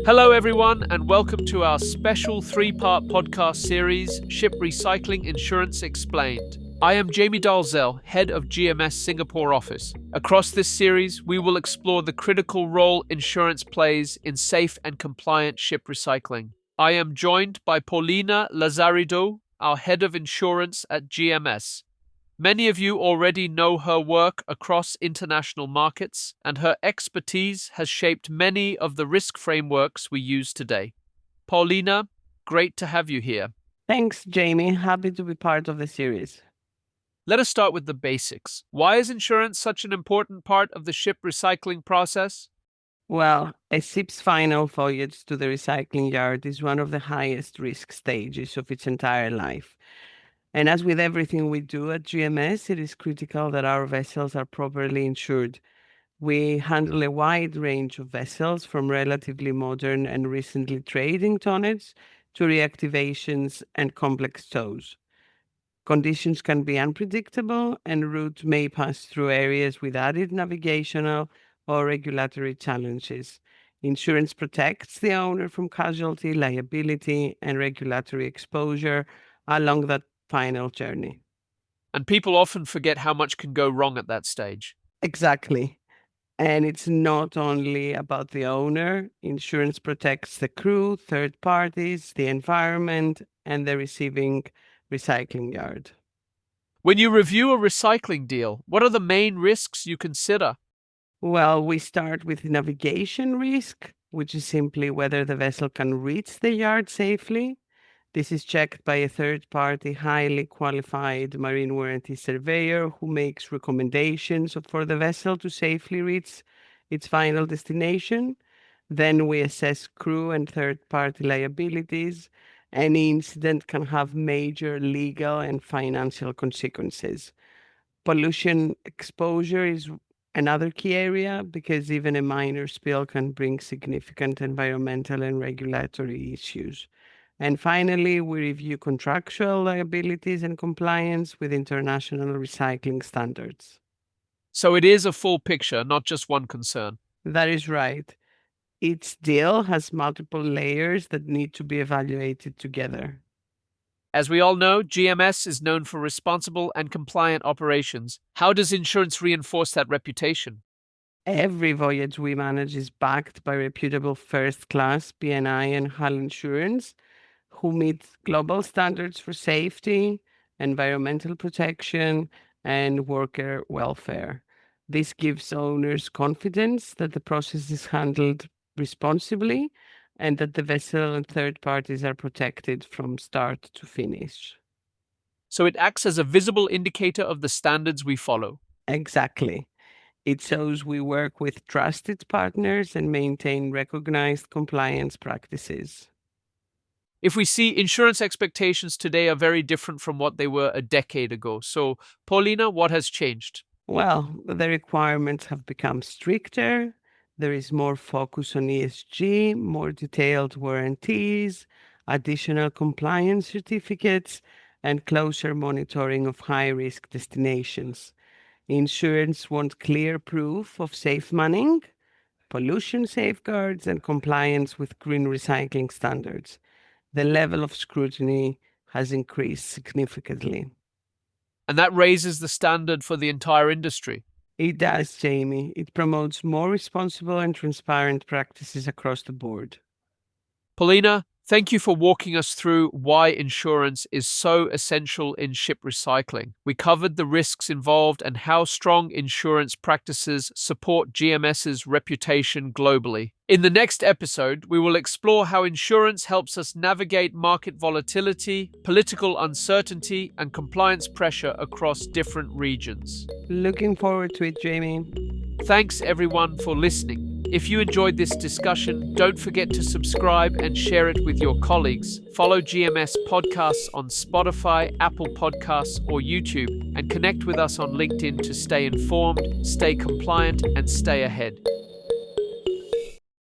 Hello, everyone, and welcome to our special three-part podcast series, Ship Recycling Insurance Explained. I am Jamie Dalzell, head of GMS Singapore office. Across this series, we will explore the critical role insurance plays in safe and compliant ship recycling. I am joined by Paulina Lazarido, our head of insurance at GMS. Many of you already know her work across international markets, and her expertise has shaped many of the risk frameworks we use today. Paulina, great to have you here. Thanks, Jamie. Happy to be part of the series. Let us start with the basics. Why is insurance such an important part of the ship recycling process? Well, a ship's final voyage to the recycling yard is one of the highest risk stages of its entire life. And as with everything we do at GMS, it is critical that our vessels are properly insured. We handle a wide range of vessels, from relatively modern and recently trading tonnage to reactivations and complex tows. Conditions can be unpredictable, and route may pass through areas with added navigational or regulatory challenges. Insurance protects the owner from casualty, liability, and regulatory exposure along that final journey. And people often forget how much can go wrong at that stage. Exactly. And it's not only about the owner. Insurance protects the crew, third parties, the environment, and the receiving recycling yard. When you review a recycling deal, what are the main risks you consider? Well, we start with navigation risk, which is simply whether the vessel can reach the yard safely. This is checked by a third party, highly qualified marine warranty surveyor who makes recommendations for the vessel to safely reach its final destination. Then we assess crew and third party liabilities. Any incident can have major legal and financial consequences. Pollution exposure is another key area because even a minor spill can bring significant environmental and regulatory issues. And finally, we review contractual liabilities and compliance with international recycling standards. So it is a full picture, not just one concern. That is right. Each deal has multiple layers that need to be evaluated together. As we all know, GMS is known for responsible and compliant operations. How does insurance reinforce that reputation? Every voyage we manage is backed by reputable first-class P&I and hull insurance who meet global standards for safety, environmental protection, and worker welfare. This gives owners confidence that the process is handled responsibly and that the vessel and third parties are protected from start to finish. So it acts as a visible indicator of the standards we follow. Exactly. It shows we work with trusted partners and maintain recognized compliance practices. If we see insurance expectations today are very different from what they were a decade ago. So, Paulina, what has changed? Well, the requirements have become stricter. There is more focus on ESG, more detailed warranties, additional compliance certificates, and closer monitoring of high risk destinations. Insurance wants clear proof of safe manning, pollution safeguards, and compliance with green recycling standards. The level of scrutiny has increased significantly. And that raises the standard for the entire industry. It does, Jamie. It promotes more responsible and transparent practices across the board. Paulina, thank you for walking us through why insurance is so essential in ship recycling. We covered the risks involved and how strong insurance practices support GMS's reputation globally. In the next episode, we will explore how insurance helps us navigate market volatility, political uncertainty, and compliance pressure across different regions. Looking forward to it, Jamie. Thanks everyone for listening. If you enjoyed this discussion, don't forget to subscribe and share it with your colleagues. Follow GMS Podcasts on Spotify, Apple Podcasts, or YouTube, and connect with us on LinkedIn to stay informed, stay compliant, and stay ahead.